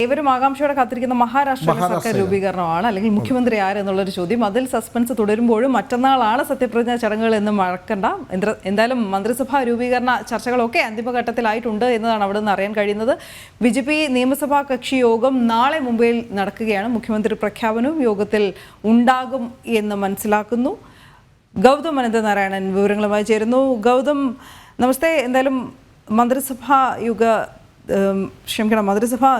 ഏവരും ആകാംക്ഷയോടെ കാത്തിരിക്കുന്ന മഹാരാഷ്ട്ര സർക്കാർ രൂപീകരണമാണ് അല്ലെങ്കിൽ മുഖ്യമന്ത്രി ആരെന്നുള്ളൊരു ചോദ്യം. അതിൽ സസ്പെൻസ് തുടരുമ്പോഴും മറ്റന്നാളാണ് സത്യപ്രതിജ്ഞാ ചടങ്ങുകൾ എന്ന് മറക്കണ്ട. എന്തായാലും മന്ത്രിസഭാ രൂപീകരണ ചർച്ചകളൊക്കെ അന്തിമഘട്ടത്തിലായിട്ടുണ്ട് എന്നതാണ് അവിടെ നിന്ന് അറിയാൻ കഴിയുന്നത്. BJP നിയമസഭാ കക്ഷി യോഗം നാളെ മുംബൈയിൽ നടക്കുകയാണ്. മുഖ്യമന്ത്രി പ്രഖ്യാപനവും യോഗത്തിൽ ഉണ്ടാകും എന്ന് മനസ്സിലാക്കുന്നു. ഗൗതം അനന്തനാരായണൻ വിവരങ്ങളുമായി ചേരുന്നു. ഗൗതം, നമസ്തേ. എന്തായാലും മന്ത്രിസഭാ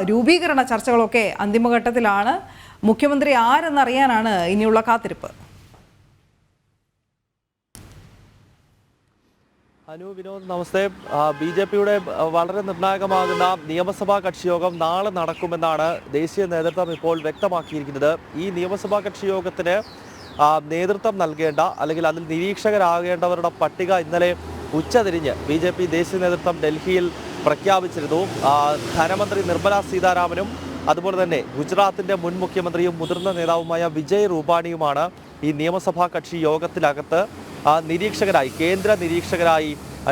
രൂപീകരണ ചർച്ചകളൊക്കെ അന്തിമഘട്ടത്തിലാണ്. മുഖ്യമന്ത്രി ആരെന്നറിയാനാണ് ഇനിയുള്ള കാത്തിരിപ്പ്. വിനോദ്, നമസ്തേ. BJPയുടെ വളരെ നിർണായകമാകുന്ന നിയമസഭാ കക്ഷിയോഗം നാളെ നടക്കുമെന്നാണ് ദേശീയ നേതൃത്വം ഇപ്പോൾ വ്യക്തമാക്കിയിരിക്കുന്നത്. ഈ നിയമസഭാ കക്ഷിയോഗത്തിന് നേതൃത്വം നൽകേണ്ട അല്ലെങ്കിൽ അതിൽ നിരീക്ഷകരാകേണ്ടവരുടെ പട്ടിക ഇന്നലെ ഉച്ചതിരിഞ്ഞ് BJP ദേശീയ നേതൃത്വം ഡൽഹിയിൽ പ്രഖ്യാപിച്ചിരുന്നു. ധനമന്ത്രി നിർമ്മല സീതാരാമനും അതുപോലെ തന്നെ ഗുജറാത്തിൻ്റെ മുൻ മുഖ്യമന്ത്രിയും മുതിർന്ന നേതാവുമായ വിജയ് റൂപാണിയുമാണ് ഈ നിയമസഭാ കക്ഷി യോഗത്തിനകത്ത് കേന്ദ്ര നിരീക്ഷകരായി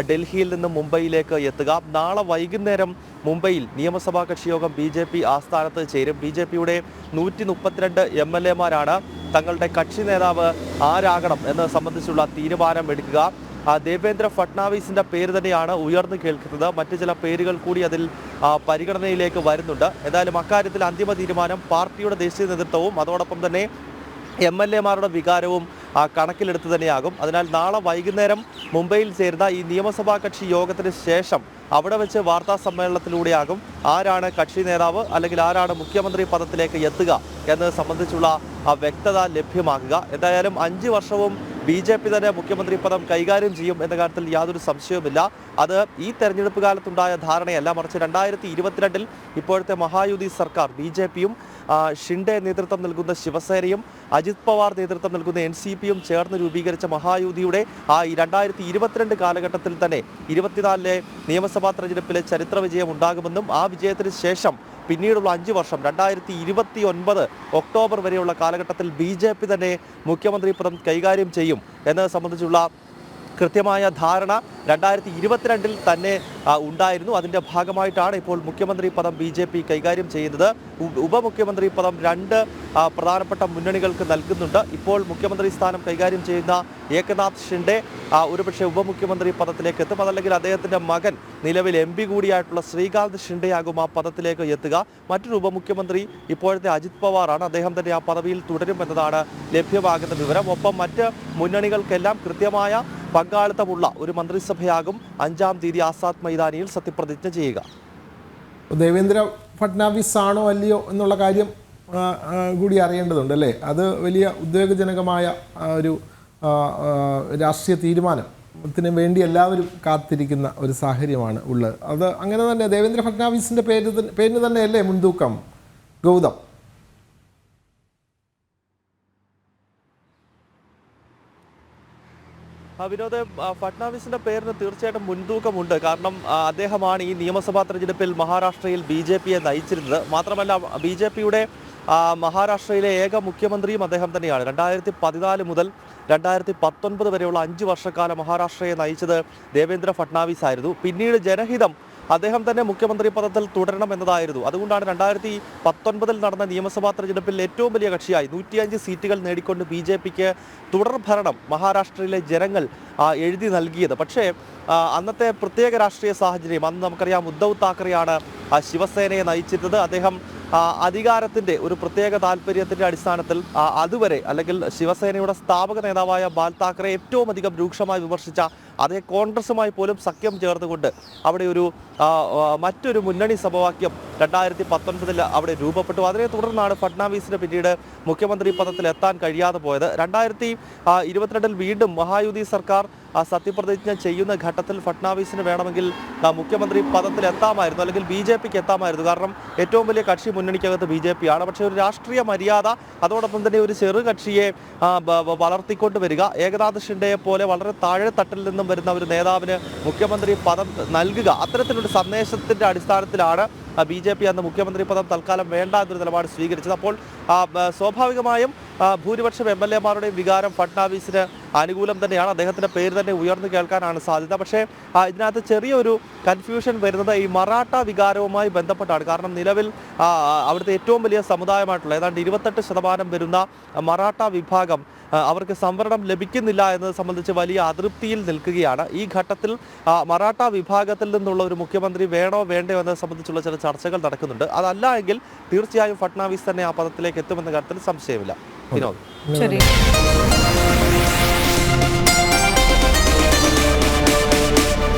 ഡൽഹിയിൽ നിന്ന് മുംബൈയിലേക്ക് എത്തുക. നാളെ വൈകുന്നേരം മുംബൈയിൽ നിയമസഭാ കക്ഷിയോഗം BJP ആസ്ഥാനത്ത് ചേരും. BJPയുടെ 132 MLA-മാരാണ് തങ്ങളുടെ കക്ഷി നേതാവ് ആരാകണം എന്നത് സംബന്ധിച്ചുള്ള തീരുമാനം എടുക്കുക. ദേവേന്ദ്ര ഫട്നാവിസിന്റെ പേര് തന്നെയാണ് ഉയർന്നു കേൾക്കുന്നത്. മറ്റു ചില പേരുകൾ കൂടി അതിൽ പരിഗണനയിലേക്ക് വരുന്നുണ്ട്. ഏതായാലും അക്കാര്യത്തിൽ അന്തിമ തീരുമാനം പാർട്ടിയുടെ ദേശീയ നേതൃത്വവും അതോടൊപ്പം തന്നെ MLA-മാരുടെ വികാരവും കണക്കിലെടുത്ത് തന്നെയാകും. അതിനാൽ നാളെ വൈകുന്നേരം മുംബൈയിൽ ചേരുന്ന ഈ നിയമസഭാ കക്ഷി യോഗത്തിന് ശേഷം അവിടെ വെച്ച് വാർത്താ സമ്മേളനത്തിലൂടെയാകും ആരാണ് കക്ഷി നേതാവ് അല്ലെങ്കിൽ ആരാണ് മുഖ്യമന്ത്രി പദത്തിലേക്ക് എത്തുക എന്നത് സംബന്ധിച്ചുള്ള വ്യക്തത ലഭ്യമാക്കുക. എന്തായാലും 5 വർഷവും BJP തന്നെ മുഖ്യമന്ത്രി പദം കൈകാര്യം ചെയ്യും എന്ന കാര്യത്തിൽ യാതൊരു സംശയവുമില്ല. അത് ഈ തെരഞ്ഞെടുപ്പ് കാലത്തുണ്ടായ ധാരണയല്ല, മറിച്ച് 2022-ൽ ഇപ്പോഴത്തെ മഹായുതി സർക്കാർ BJPയും ഷിൻഡെ നേതൃത്വം നൽകുന്ന ശിവസേനയും അജിത് പവാർ നേതൃത്വം നൽകുന്ന NCPയും ചേർന്ന് രൂപീകരിച്ച മഹായുതിയുടെ ഈ 2022 കാലഘട്ടത്തിൽ തന്നെ 24-ലെ നിയമസഭാ തെരഞ്ഞെടുപ്പിലെ ചരിത്ര വിജയം ഉണ്ടാകുമെന്നും ആ വിജയത്തിന് ശേഷം പിന്നീടുള്ള 5 വർഷം 2029 ഒക്ടോബർ വരെയുള്ള കാലഘട്ടത്തിൽ BJP തന്നെ മുഖ്യമന്ത്രി പദം കൈകാര്യം ചെയ്യും എന്നത് സംബന്ധിച്ചുള്ള കൃത്യമായ ധാരണ 2022-ൽ തന്നെ ഉണ്ടായിരുന്നു. അതിൻ്റെ ഭാഗമായിട്ടാണ് ഇപ്പോൾ മുഖ്യമന്ത്രി പദം BJP കൈകാര്യം ചെയ്യുന്നത്. ഉപമുഖ്യമന്ത്രി പദം 2 പ്രധാനപ്പെട്ട മുന്നണികൾക്ക് നൽകുന്നുണ്ട്. ഇപ്പോൾ മുഖ്യമന്ത്രി സ്ഥാനം കൈകാര്യം ചെയ്യുന്ന ഏകനാഥ് ഷിൻഡെ ഒരുപക്ഷെ ഉപമുഖ്യമന്ത്രി പദത്തിലേക്ക് എത്തും. അതല്ലെങ്കിൽ അദ്ദേഹത്തിൻ്റെ മകൻ നിലവിൽ MP കൂടിയായിട്ടുള്ള ശ്രീകാന്ത് ഷിൻഡെയാകും ആ പദത്തിലേക്ക് എത്തുക. മറ്റൊരു ഉപമുഖ്യമന്ത്രി ഇപ്പോഴത്തെ അജിത് പവാറാണ്. അദ്ദേഹം തന്നെ ആ പദവിയിൽ തുടരും എന്നതാണ് ലഭ്യമാകുന്ന വിവരം. ഒപ്പം മറ്റ് മുന്നണികൾക്കെല്ലാം കൃത്യമായ പങ്കാളിത്തമുള്ള ഒരു മന്ത്രിസഭയാകും 5-ാം തീയതി ആസാദ് മൈതാനിയിൽ സത്യപ്രതിജ്ഞ ചെയ്യുക. ദേവേന്ദ്ര ഫട്നാവിസ് ആണോ അല്ലയോ എന്നുള്ള കാര്യം കൂടി അറിയേണ്ടതുണ്ട് അല്ലേ? അത് വലിയ ഉദ്വേഗജനകമായ ഒരു രാഷ്ട്രീയ തീരുമാനത്തിന് വേണ്ടി എല്ലാവരും കാത്തിരിക്കുന്ന ഒരു സാഹചര്യമാണ് ഉള്ളത്. അത് അങ്ങനെ തന്നെ ദേവേന്ദ്ര ഫട്നാവിസിൻ്റെ പേരിന് തന്നെയല്ലേ മുൻതൂക്കം, ഗൗതം? വിനോദ്, ഫട്നാവിസിന്റെ പേരിന് തീർച്ചയായിട്ടും മുൻതൂക്കമുണ്ട്. കാരണം അദ്ദേഹമാണ് ഈ നിയമസഭാ തെരഞ്ഞെടുപ്പിൽ മഹാരാഷ്ട്രയിൽ BJPയെ നയിച്ചിരുന്നത്. മാത്രമല്ല BJPയുടെ മഹാരാഷ്ട്രയിലെ ഏക മുഖ്യമന്ത്രിയും അദ്ദേഹം തന്നെയാണ്. 2014 മുതൽ 2019 വരെയുള്ള 5 വർഷക്കാലം മഹാരാഷ്ട്രയെ നയിച്ചത് ദേവേന്ദ്ര ഫട്നാവിസ് ആയിരുന്നു. പിന്നീട് ജനഹിതം അദ്ദേഹം തന്നെ മുഖ്യമന്ത്രി പദത്തിൽ തുടരണം എന്നതായിരുന്നു. അതുകൊണ്ടാണ് 2019-ൽ നടന്ന നിയമസഭാ തെരഞ്ഞെടുപ്പിൽ ഏറ്റവും വലിയ കക്ഷിയായി 105 സീറ്റുകൾ നേടിക്കൊണ്ട് BJPക്ക് തുടർഭരണം മഹാരാഷ്ട്രയിലെ ജനങ്ങൾ എഴുതി നൽകിയത്. പക്ഷേ അന്നത്തെ പ്രത്യേക രാഷ്ട്രീയ സാഹചര്യം, അന്ന് നമുക്കറിയാം ഉദ്ധവ് താക്കറെയാണ് ശിവസേനയെ നയിച്ചിരുന്നത്. അദ്ദേഹം അധികാരത്തിൻ്റെ ഒരു പ്രത്യേക താല്പര്യത്തിൻ്റെ അടിസ്ഥാനത്തിൽ അതുവരെ അല്ലെങ്കിൽ ശിവസേനയുടെ സ്ഥാപക നേതാവായ ബാൽ താക്കറെ ഏറ്റവും അധികം രൂക്ഷമായി വിമർശിച്ച അതേ കോൺഗ്രസുമായി പോലും സഖ്യം ചേർന്നുകൊണ്ട് അവിടെ മറ്റൊരു മുന്നണി സമവാക്യം 2019-ൽ അവിടെ രൂപപ്പെട്ടു. അതിനെ തുടർന്നാണ് ഫട്നാവിസിന് പിന്നീട് മുഖ്യമന്ത്രി പദത്തിൽ എത്താൻ കഴിയാതെ പോയത്. 2022-ൽ വീണ്ടും മഹായുതി സർക്കാർ സത്യപ്രതിജ്ഞ ചെയ്യുന്ന ഘട്ടത്തിൽ ഫട്നാവിസിന് വേണമെങ്കിൽ മുഖ്യമന്ത്രി പദത്തിൽ എത്താമായിരുന്നു, അല്ലെങ്കിൽ BJPക്ക് എത്താമായിരുന്നു. കാരണം ഏറ്റവും വലിയ കക്ഷി മുന്നണിക്കകത്ത് BJP ആണ്. പക്ഷേ ഒരു രാഷ്ട്രീയ മര്യാദ, അതോടൊപ്പം തന്നെ ഒരു ചെറു കക്ഷിയെ വളർത്തിക്കൊണ്ട് വരിക, ഏകനാഥ് ഷിൻഡെയെ പോലെ വളരെ താഴെ തട്ടിൽ നിന്നും വരുന്ന ഒരു നേതാവിന് മുഖ്യമന്ത്രി പദം നൽകുക, അത്തരത്തിലൊരു സന്ദേശത്തിൻ്റെ അടിസ്ഥാനത്തിലാണ് BJP അന്ന് മുഖ്യമന്ത്രി പദം തൽക്കാലം വേണ്ട എന്നൊരു നിലപാട് സ്വീകരിച്ചത്. അപ്പോൾ സ്വാഭാവികമായും ഭൂരിപക്ഷം MLA-മാരുടെയും വികാരം ഫട്നാവിസിന് അനുകൂലം തന്നെയാണ്. അദ്ദേഹത്തിൻ്റെ പേര് തന്നെ ഉയർന്നു കേൾക്കാനാണ് സാധ്യത. പക്ഷേ ഇതിനകത്ത് ചെറിയൊരു കൺഫ്യൂഷൻ വരുന്നത് ഈ മറാഠ വികാരവുമായി ബന്ധപ്പെട്ടാണ്. കാരണം നിലവിൽ അവിടുത്തെ ഏറ്റവും വലിയ സമുദായമായിട്ടുള്ള ഏതാണ്ട് 28% വരുന്ന മറാഠ വിഭാഗം അവർക്ക് സംവരണം ലഭിക്കുന്നില്ല എന്നത് സംബന്ധിച്ച് വലിയ അതൃപ്തിയിൽ നിൽക്കുകയാണ്. ഈ ഘട്ടത്തിൽ മറാഠ വിഭാഗത്തിൽ നിന്നുള്ള ഒരു മുഖ്യമന്ത്രി വേണോ വേണ്ടയോ എന്നത് സംബന്ധിച്ചുള്ള ചില ചർച്ചകൾ നടക്കുന്നുണ്ട്. അതല്ല എങ്കിൽ തീർച്ചയായും ഫട്നാവിസ് തന്നെ ആ പദത്തിലേക്ക് എത്തുമെന്ന കാര്യത്തിൽ സംശയമില്ല. വിനോദ്. ശരി.